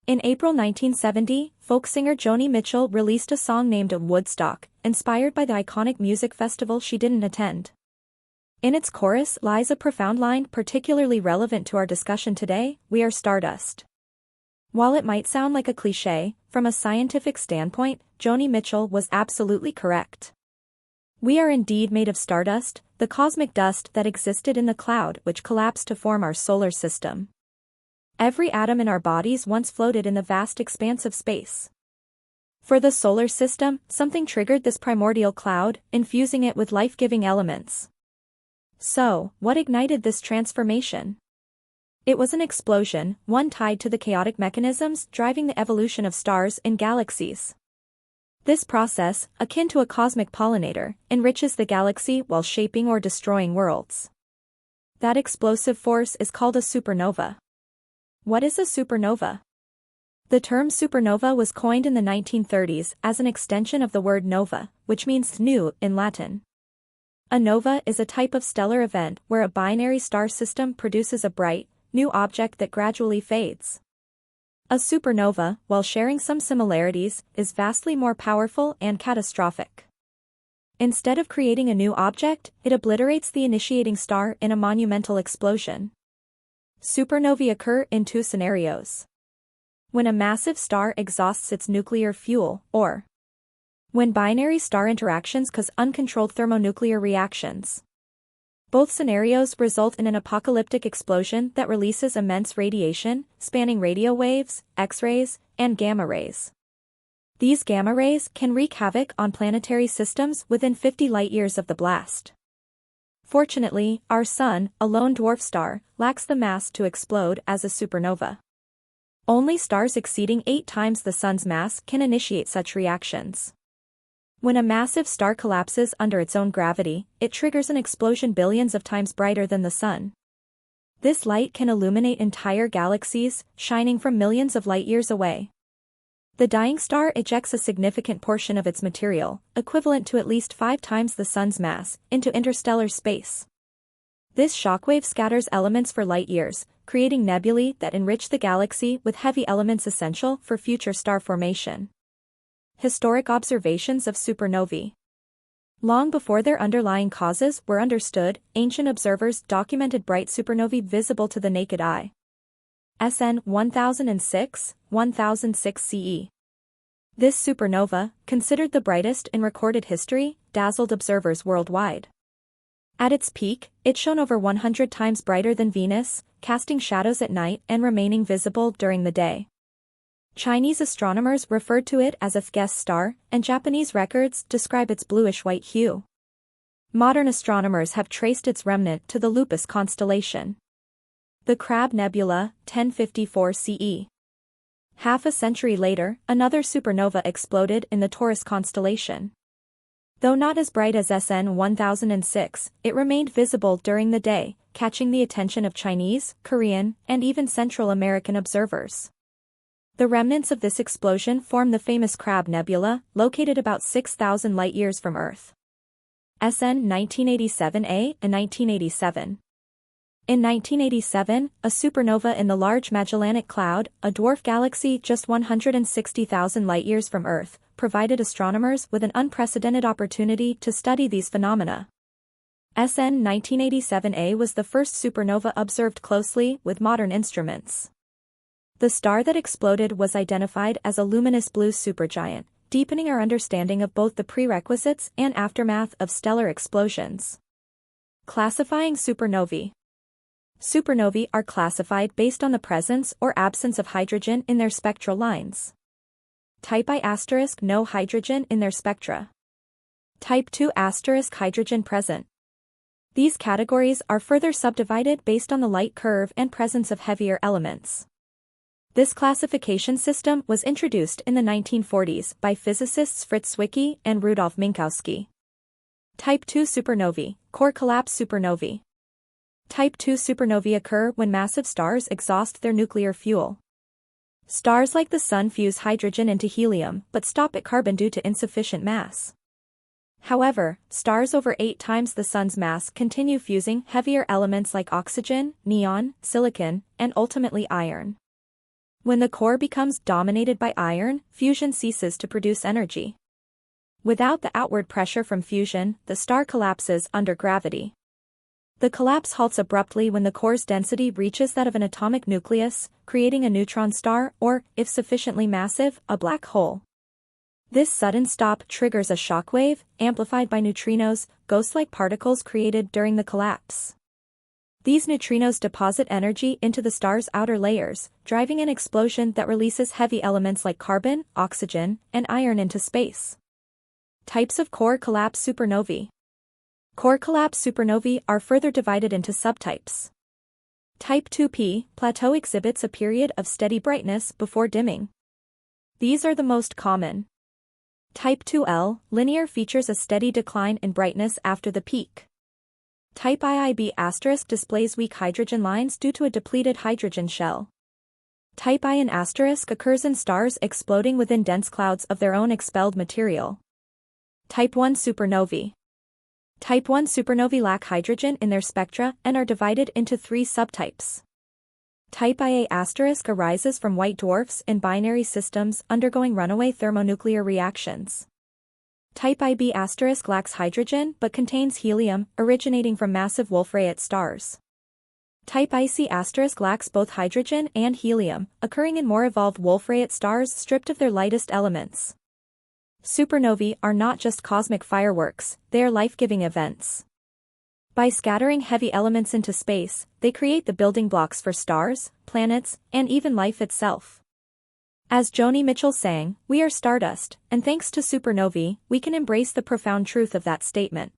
In April 1970, folk singer Joni Mitchell released a song named Woodstock, inspired by the iconic music festival she didn't attend. In its chorus lies a profound line particularly relevant to our discussion today: "We are stardust." While it might sound like a cliché, from a scientific standpoint, Joni Mitchell was absolutely correct. We are indeed made of stardust, the cosmic dust that existed in the cloud which collapsed to form our solar system. Every atom in our bodies once floated in the vast expanse of space. For the solar system, something triggered this primordial cloud, infusing it with life-giving elements. So, what ignited this transformation? It was an explosion, one tied to the chaotic mechanisms driving the evolution of stars in galaxies. This process, akin to a cosmic pollinator, enriches the galaxy while shaping or destroying worlds. That explosive force is called a supernova. What is a supernova? The term supernova was coined in the 1930s as an extension of the word nova, which means new in Latin. A nova is a type of stellar event where a binary star system produces a bright, new object that gradually fades. A supernova, while sharing some similarities, is vastly more powerful and catastrophic. Instead of creating a new object, it obliterates the initiating star in a monumental explosion. Supernovae occur in two scenarios: when a massive star exhausts its nuclear fuel, or when binary star interactions cause uncontrolled thermonuclear reactions. Both scenarios result in an apocalyptic explosion that releases immense radiation, spanning radio waves, X-rays, and gamma rays. These gamma rays can wreak havoc on planetary systems within 50 light-years of the blast. Fortunately, our Sun, a lone dwarf star, lacks the mass to explode as a supernova. Only stars exceeding 8 times the Sun's mass can initiate such reactions. When a massive star collapses under its own gravity, it triggers an explosion billions of times brighter than the Sun. This light can illuminate entire galaxies, shining from millions of light-years away. The dying star ejects a significant portion of its material, equivalent to at least 5 times the Sun's mass, into interstellar space. This shockwave scatters elements for light-years, creating nebulae that enrich the galaxy with heavy elements essential for future star formation. Historic observations of supernovae. Long before their underlying causes were understood, ancient observers documented bright supernovae visible to the naked eye. SN 1006, 1006 CE. This supernova, considered the brightest in recorded history, dazzled observers worldwide. At its peak, it shone over 100 times brighter than Venus, casting shadows at night and remaining visible during the day. Chinese astronomers referred to it as a guest star, and Japanese records describe its bluish-white hue. Modern astronomers have traced its remnant to the Lupus constellation. The Crab Nebula, 1054 CE. Half a century later, another supernova exploded in the Taurus constellation. Though not as bright as SN 1006, it remained visible during the day, catching the attention of Chinese, Korean, and even Central American observers. The remnants of this explosion form the famous Crab Nebula, located about 6,000 light-years from Earth. SN 1987A and 1987. In 1987, a supernova in the Large Magellanic Cloud, a dwarf galaxy just 160,000 light-years from Earth, provided astronomers with an unprecedented opportunity to study these phenomena. SN 1987A was the first supernova observed closely with modern instruments. The star that exploded was identified as a luminous blue supergiant, deepening our understanding of both the prerequisites and aftermath of stellar explosions. Classifying supernovae. Supernovae are classified based on the presence or absence of hydrogen in their spectral lines. Type I*, no hydrogen in their spectra. Type II*, hydrogen present. These categories are further subdivided based on the light curve and presence of heavier elements. This classification system was introduced in the 1940s by physicists Fritz Zwicky and Rudolf Minkowski. Type II supernovae, core collapse supernovae. Type II supernovae occur when massive stars exhaust their nuclear fuel. Stars like the Sun fuse hydrogen into helium but stop at carbon due to insufficient mass. However, stars over 8 times the Sun's mass continue fusing heavier elements like oxygen, neon, silicon, and ultimately iron. When the core becomes dominated by iron, fusion ceases to produce energy. Without the outward pressure from fusion, the star collapses under gravity. The collapse halts abruptly when the core's density reaches that of an atomic nucleus, creating a neutron star or, if sufficiently massive, a black hole. This sudden stop triggers a shockwave, amplified by neutrinos, ghost-like particles created during the collapse. These neutrinos deposit energy into the star's outer layers, driving an explosion that releases heavy elements like carbon, oxygen, and iron into space. Types of core collapse supernovae. Core collapse supernovae are further divided into subtypes. Type 2p, plateau, exhibits a period of steady brightness before dimming. These are the most common. Type 2l, linear, features a steady decline in brightness after the peak. Type IIb** displays weak hydrogen lines due to a depleted hydrogen shell. Type IN** occurs in stars exploding within dense clouds of their own expelled material. Type 1 supernovae. Type 1 supernovae lack hydrogen in their spectra and are divided into 3 subtypes. Type Ia** arises from white dwarfs in binary systems undergoing runaway thermonuclear reactions. Type Ib** lacks hydrogen but contains helium, originating from massive Wolf-Rayet stars. Type Ic** lacks both hydrogen and helium, occurring in more evolved Wolf-Rayet stars stripped of their lightest elements. Supernovae are not just cosmic fireworks, they are life-giving events. By scattering heavy elements into space, they create the building blocks for stars, planets, and even life itself. As Joni Mitchell sang, "We are stardust, and thanks to supernovae, we can embrace the profound truth of that statement."